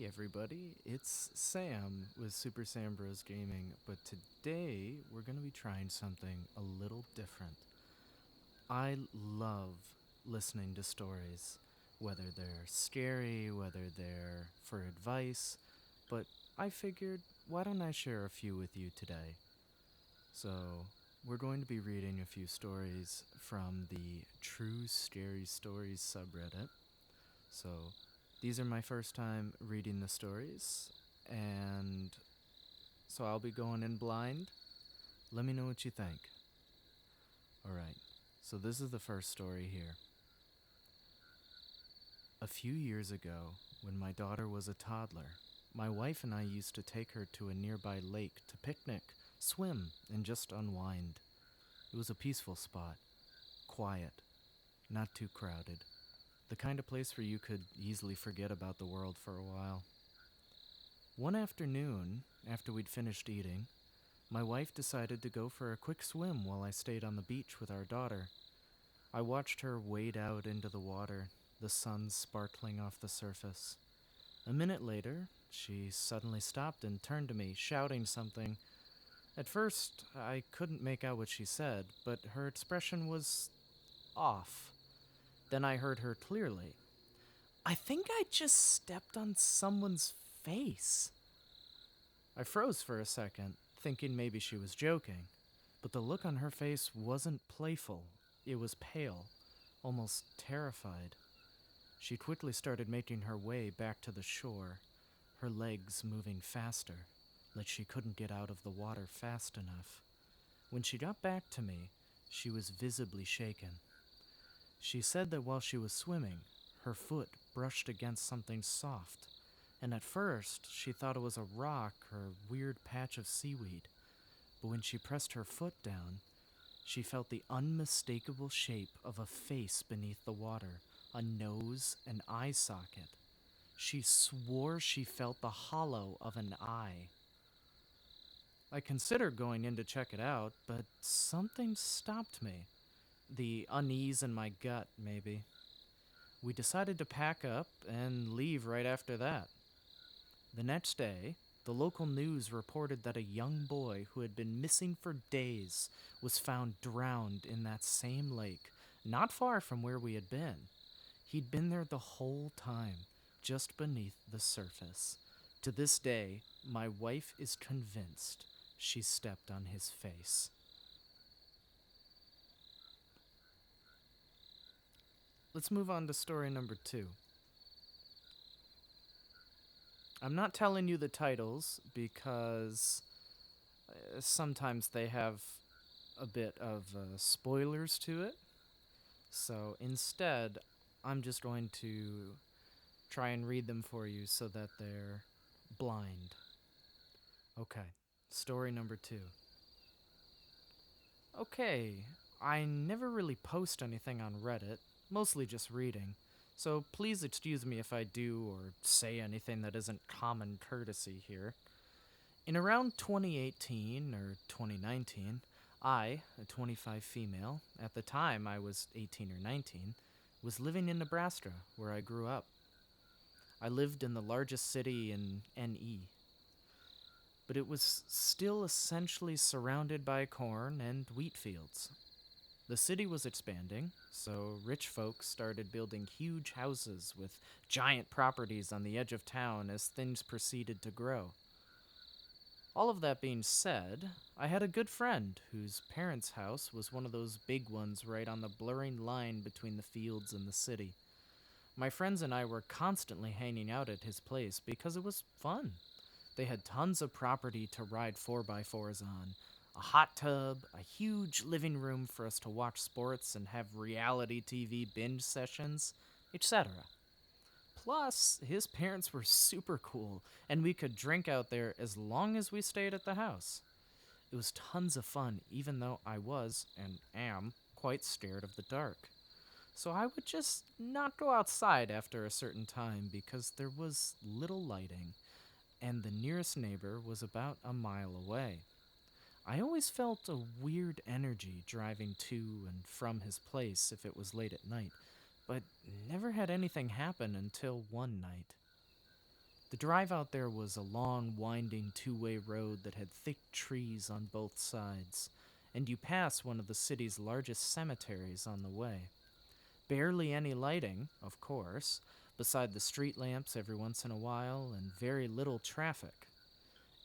Hey everybody, it's Sam with Super Sam Bros Gaming, but today we're going to be trying something a little different. I love listening to stories, whether they're scary, whether they're for advice, but I figured, why don't I share a few with you today? So, we're going to be reading a few stories from the True Scary Stories subreddit. So, these are my first time reading the stories, and so I'll be going in blind. Let me know what you think. Alright, so this is the first story here. A few years ago, when my daughter was a toddler, my wife and I used to take her to a nearby lake to picnic, swim, and just unwind. It was a peaceful spot, quiet, not too crowded, the kind of place where you could easily forget about the world for a while. One afternoon, after we'd finished eating, my wife decided to go for a quick swim while I stayed on the beach with our daughter. I watched her wade out into the water, the sun sparkling off the surface. A minute later, she suddenly stopped and turned to me, shouting something. At first, I couldn't make out what she said, but her expression was off. Then I heard her clearly. I think I just stepped on someone's face. I froze for a second, thinking maybe she was joking, but the look on her face wasn't playful. It was pale, almost terrified. She quickly started making her way back to the shore, her legs moving faster, like she couldn't get out of the water fast enough. When she got back to me, she was visibly shaken. She said that while she was swimming, her foot brushed against something soft, and at first she thought it was a rock or weird patch of seaweed. But when she pressed her foot down, she felt the unmistakable shape of a face beneath the water, a nose and eye socket. She swore she felt the hollow of an eye. I considered going in to check it out, but something stopped me. The unease in my gut, maybe. We decided to pack up and leave right after that. The next day, the local news reported that a young boy who had been missing for days was found drowned in that same lake, not far from where we had been. He'd been there the whole time, just beneath the surface. To this day, my wife is convinced she stepped on his face. Let's move on to story number 2. I'm not telling you the titles because sometimes they have a bit of spoilers to it. So instead, I'm just going to try and read them for you so that they're blind. Okay, story number 2. Okay, I never really post anything on Reddit, mostly just reading. So please excuse me if I do or say anything that isn't common courtesy here. In around 2018 or 2019, I, a 25 female, at the time I was 18 or 19, was living in Nebraska, where I grew up. I lived in the largest city in NE, but it was still essentially surrounded by corn and wheat fields. The city was expanding, so rich folks started building huge houses with giant properties on the edge of town as things proceeded to grow. All of that being said, I had a good friend whose parents' house was one of those big ones right on the blurring line between the fields and the city. My friends and I were constantly hanging out at his place because it was fun. They had tons of property to ride 4x4s on, a hot tub, a huge living room for us to watch sports and have reality TV binge sessions, etc. Plus, his parents were super cool, and we could drink out there as long as we stayed at the house. It was tons of fun, even though I was, and am, quite scared of the dark. So I would just not go outside after a certain time because there was little lighting, and the nearest neighbor was about a mile away. I always felt a weird energy driving to and from his place if it was late at night, but never had anything happen until one night. The drive out there was a long, winding two-way road that had thick trees on both sides, and you pass one of the city's largest cemeteries on the way. Barely any lighting, of course, beside the street lamps every once in a while, and very little traffic.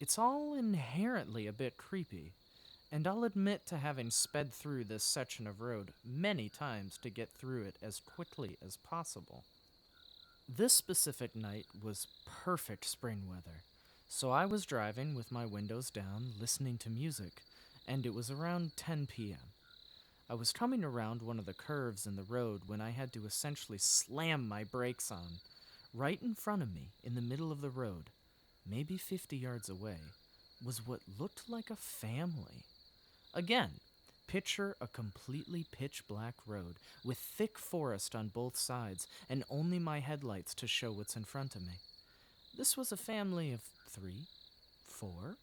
It's all inherently a bit creepy, and I'll admit to having sped through this section of road many times to get through it as quickly as possible. This specific night was perfect spring weather, so I was driving with my windows down, listening to music, and it was around 10 p.m. I was coming around one of the curves in the road when I had to essentially slam my brakes on. Right in front of me, in the middle of the road, maybe 50 yards away, was what looked like a family. Again, picture a completely pitch black road with thick forest on both sides and only my headlights to show what's in front of me. This was a family of 3, 4,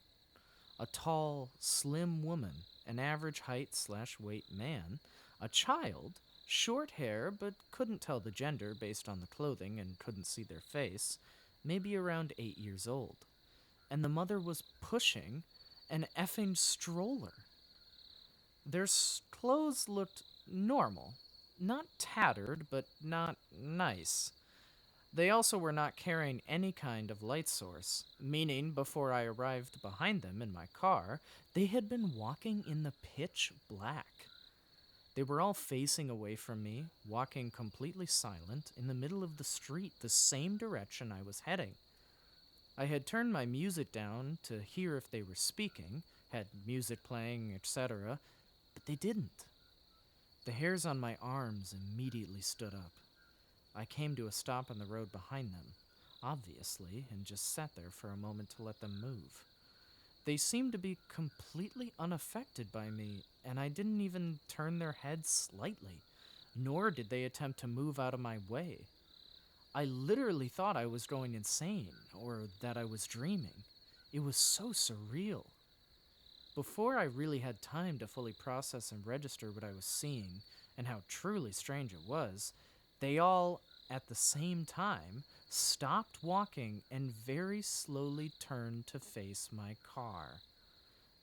a tall, slim woman, an average height/weight man, a child, short hair but couldn't tell the gender based on the clothing and couldn't see their face, maybe around 8 years old. And the mother was pushing an effing stroller. Their clothes looked normal, not tattered, but not nice. They also were not carrying any kind of light source, meaning before I arrived behind them in my car, they had been walking in the pitch black. They were all facing away from me, walking completely silent in the middle of the street, the same direction I was heading. I had turned my music down to hear if they were speaking, had music playing, etc., but they didn't. The hairs on my arms immediately stood up. I came to a stop on the road behind them, obviously, and just sat there for a moment to let them move. They seemed to be completely unaffected by me, and I didn't even turn their heads slightly, nor did they attempt to move out of my way. I literally thought I was going insane, or that I was dreaming. It was so surreal. Before I really had time to fully process and register what I was seeing and how truly strange it was, they all, at the same time, stopped walking and very slowly turned to face my car.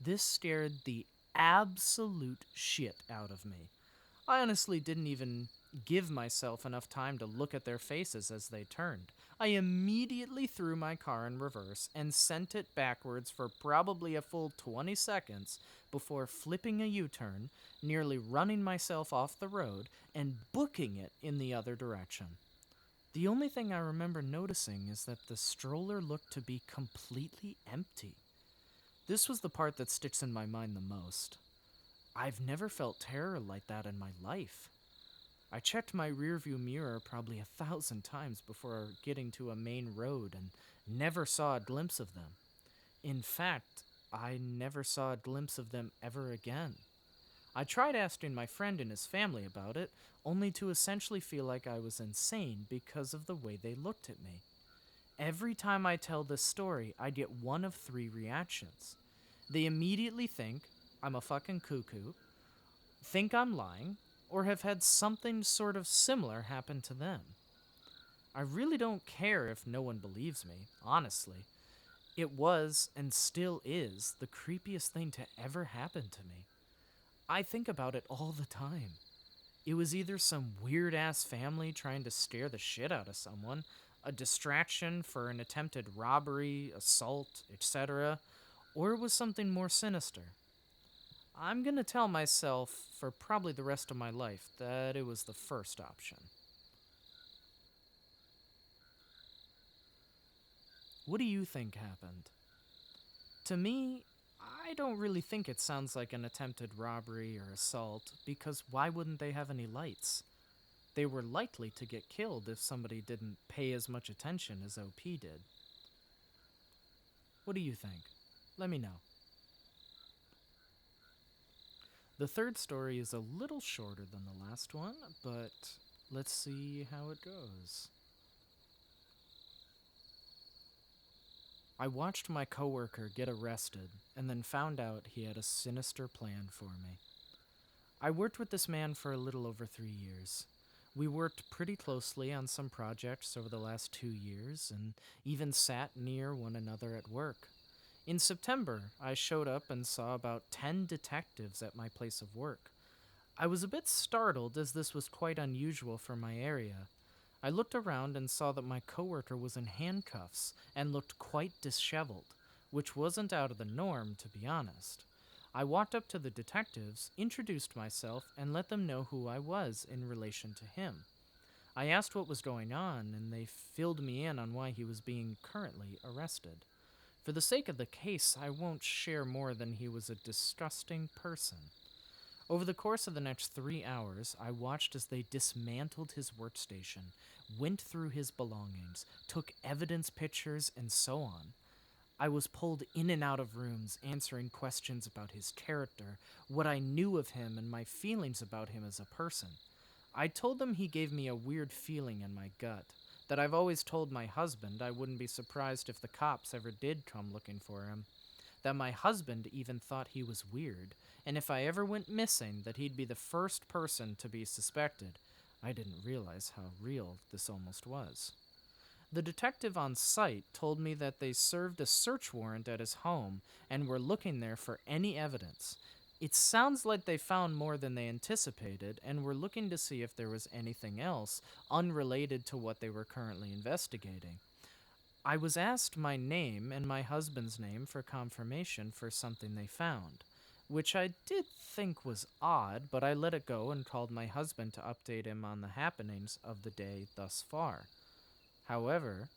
This scared the absolute shit out of me. I honestly didn't even give myself enough time to look at their faces as they turned. I immediately threw my car in reverse and sent it backwards for probably a full 20 seconds before flipping a U-turn, nearly running myself off the road and booking it in the other direction. The only thing I remember noticing is that the stroller looked to be completely empty. This was the part that sticks in my mind the most. I've never felt terror like that in my life. I checked my rearview mirror probably 1,000 times before getting to a main road and never saw a glimpse of them. In fact, I never saw a glimpse of them ever again. I tried asking my friend and his family about it, only to essentially feel like I was insane because of the way they looked at me. Every time I tell this story, I get one of 3 reactions. They immediately think I'm a fucking cuckoo, think I'm lying, or have had something sort of similar happen to them. I really don't care if no one believes me, honestly. It was, and still is, the creepiest thing to ever happen to me. I think about it all the time. It was either some weird ass family trying to scare the shit out of someone, a distraction for an attempted robbery, assault, etc., or it was something more sinister. I'm gonna tell myself for probably the rest of my life that it was the first option. What do you think happened? To me, I don't really think it sounds like an attempted robbery or assault because why wouldn't they have any lights? They were likely to get killed if somebody didn't pay as much attention as OP did. What do you think? Let me know. The third story is a little shorter than the last one, but let's see how it goes. I watched my coworker get arrested and then found out he had a sinister plan for me. I worked with this man for a little over 3 years. We worked pretty closely on some projects over the last 2 years and even sat near one another at work. In September, I showed up and saw about 10 detectives at my place of work. I was a bit startled as this was quite unusual for my area. I looked around and saw that my coworker was in handcuffs and looked quite disheveled, which wasn't out of the norm, to be honest. I walked up to the detectives, introduced myself, and let them know who I was in relation to him. I asked what was going on, and they filled me in on why he was being currently arrested. For the sake of the case, I won't share more than he was a disgusting person. Over the course of the next 3 hours, I watched as they dismantled his workstation, went through his belongings, took evidence pictures, and so on. I was pulled in and out of rooms, answering questions about his character, what I knew of him, and my feelings about him as a person. I told them he gave me a weird feeling in my gut, that I've always told my husband I wouldn't be surprised if the cops ever did come looking for him, that my husband even thought he was weird, and if I ever went missing, that he'd be the first person to be suspected. I didn't realize how real this almost was. The detective on site told me that they served a search warrant at his home and were looking there for any evidence. It sounds like they found more than they anticipated and were looking to see if there was anything else unrelated to what they were currently investigating. I was asked my name and my husband's name for confirmation for something they found, which I did think was odd, but I let it go and called my husband to update him on the happenings of the day thus far. However,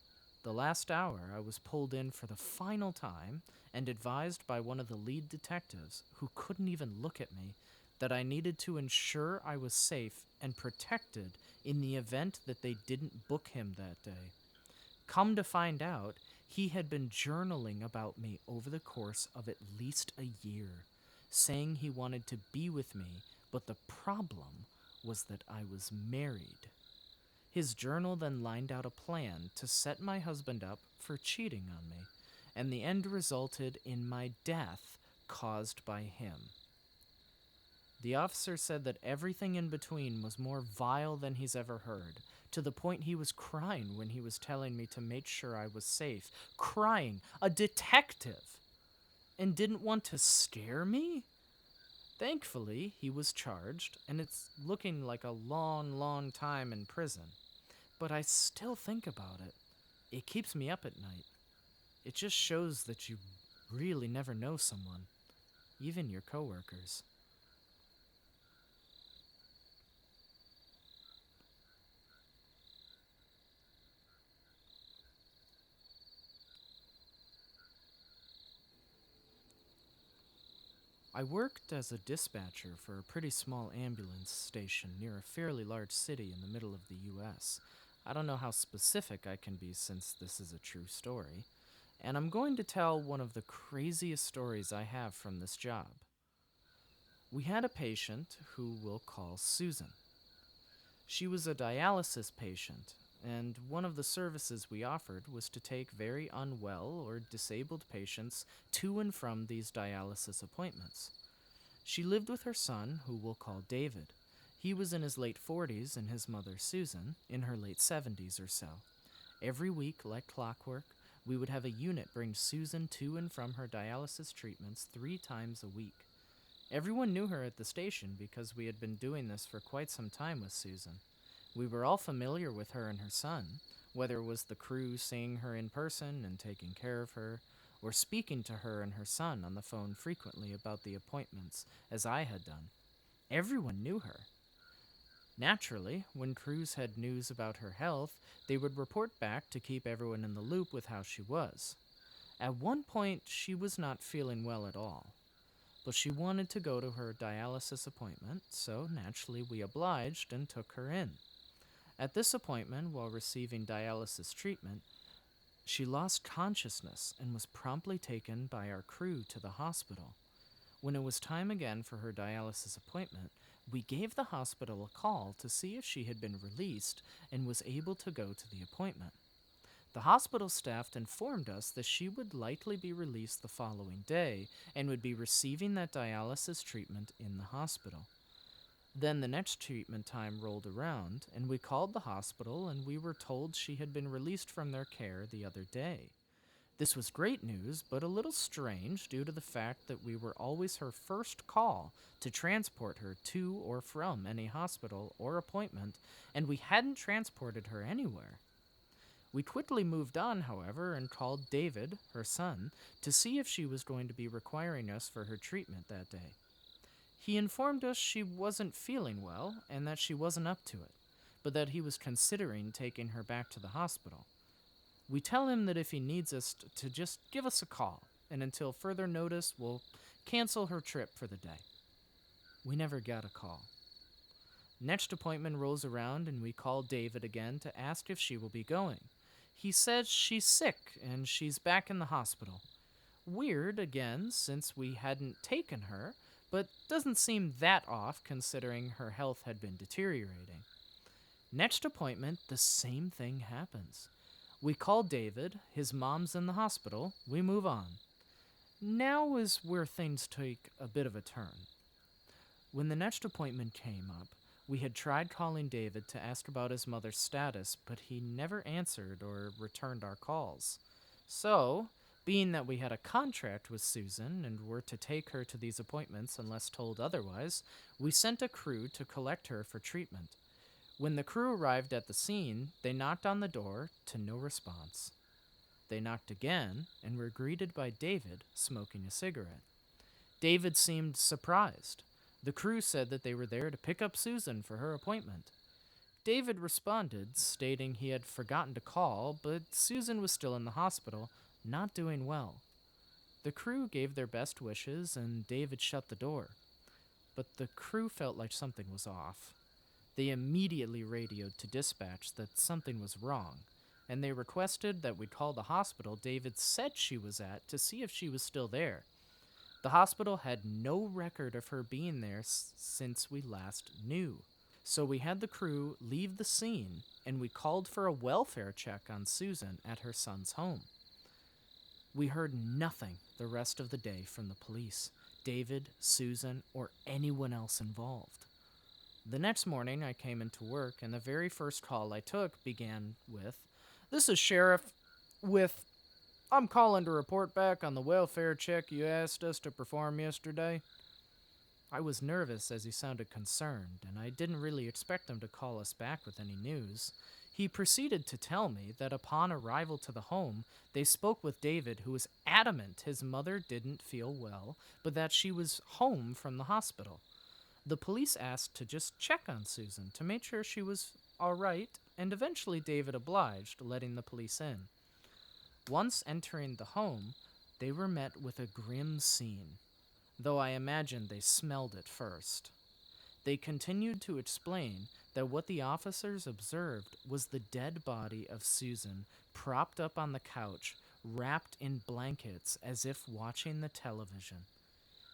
the last hour I was pulled in for the final time and advised by one of the lead detectives, who couldn't even look at me, that I needed to ensure I was safe and protected in the event that they didn't book him that day. Come to find out, he had been journaling about me over the course of at least a year, saying he wanted to be with me, but the problem was that I was married. His journal then lined out a plan to set my husband up for cheating on me, and the end resulted in my death caused by him. The officer said that everything in between was more vile than he's ever heard, to the point he was crying when he was telling me to make sure I was safe. Crying! A detective! And didn't want to scare me? Thankfully, he was charged, and it's looking like a long, long time in prison. But I still think about it. It keeps me up at night. It just shows that you really never know someone, even your coworkers. I worked as a dispatcher for a pretty small ambulance station near a fairly large city in the middle of the US. I don't know how specific I can be since this is a true story, and I'm going to tell one of the craziest stories I have from this job. We had a patient who we'll call Susan. She was a dialysis patient, and one of the services we offered was to take very unwell or disabled patients to and from these dialysis appointments. She lived with her son, who we'll call David. He was in his late 40s, and his mother, Susan, in her late 70s or so. Every week, like clockwork, we would have a unit bring Susan to and from her dialysis treatments 3 times a week. Everyone knew her at the station because we had been doing this for quite some time with Susan. We were all familiar with her and her son, whether it was the crew seeing her in person and taking care of her, or speaking to her and her son on the phone frequently about the appointments, as I had done. Everyone knew her. Naturally, when crews had news about her health, they would report back to keep everyone in the loop with how she was. At one point, she was not feeling well at all, but she wanted to go to her dialysis appointment, so naturally we obliged and took her in. At this appointment, while receiving dialysis treatment, she lost consciousness and was promptly taken by our crew to the hospital. When it was time again for her dialysis appointment, we gave the hospital a call to see if she had been released and was able to go to the appointment. The hospital staff informed us that she would likely be released the following day and would be receiving that dialysis treatment in the hospital. Then the next treatment time rolled around, and we called the hospital and we were told she had been released from their care the other day. This was great news, but a little strange due to the fact that we were always her first call to transport her to or from any hospital or appointment, and we hadn't transported her anywhere. We quickly moved on, however, and called David, her son, to see if she was going to be requiring us for her treatment that day. He informed us she wasn't feeling well and that she wasn't up to it, but that he was considering taking her back to the hospital. We tell him that if he needs us to just give us a call, and until further notice, we'll cancel her trip for the day. We never got a call. Next appointment rolls around, and we call David again to ask if she will be going. He says she's sick and she's back in the hospital. Weird, again, since we hadn't taken her, but doesn't seem that off considering her health had been deteriorating. Next appointment, the same thing happens. We call David, his mom's in the hospital, we move on. Now is where things take a bit of a turn. When the next appointment came up, we had tried calling David to ask about his mother's status, but he never answered or returned our calls. So, being that we had a contract with Susan and were to take her to these appointments unless told otherwise, we sent a crew to collect her for treatment. When the crew arrived at the scene, they knocked on the door to no response. They knocked again and were greeted by David smoking a cigarette. David seemed surprised. The crew said that they were there to pick up Susan for her appointment. David responded, stating he had forgotten to call, but Susan was still in the hospital, not doing well. The crew gave their best wishes, and David shut the door. But the crew felt like something was off. They immediately radioed to dispatch that something was wrong, and they requested that we call the hospital David said she was at to see if she was still there. The hospital had no record of her being there since we last knew. So we had the crew leave the scene, and we called for a welfare check on Susan at her son's home. We heard nothing the rest of the day from the police, David, Susan, or anyone else involved. The next morning, I came into work, and the very first call I took began with, "This is Sheriff with... I'm calling to report back on the welfare check you asked us to perform yesterday." I was nervous as he sounded concerned, and I didn't really expect him to call us back with any news. He proceeded to tell me that upon arrival to the home, they spoke with David, who was adamant his mother didn't feel well, but that she was home from the hospital. The police asked to just check on Susan to make sure she was all right, and eventually David obliged, letting the police in. Once entering the home, they were met with a grim scene, though I imagine they smelled it first. They continued to explain that what the officers observed was the dead body of Susan propped up on the couch, wrapped in blankets as if watching the television.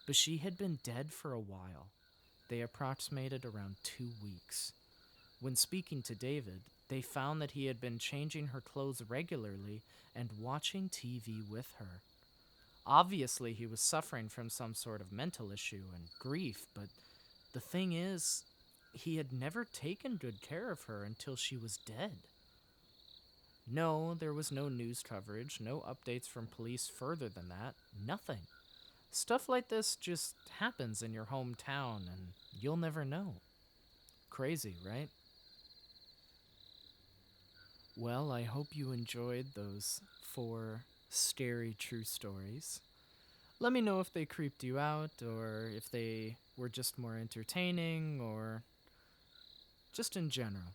But she had been dead for a while. They approximated around 2 weeks. When speaking to David, they found that he had been changing her clothes regularly and watching TV with her. Obviously, he was suffering from some sort of mental issue and grief, but the thing is, he had never taken good care of her until she was dead. No, there was no news coverage, no updates from police further than that, nothing. Stuff like this just happens in your hometown, and you'll never know. Crazy, right? Well, I hope you enjoyed those 4 scary true stories. Let me know if they creeped you out, or if they were just more entertaining, or just in general.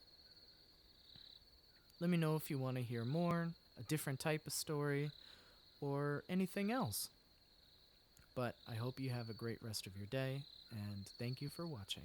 Let me know if you want to hear more, a different type of story, or anything else. But I hope you have a great rest of your day, and thank you for watching.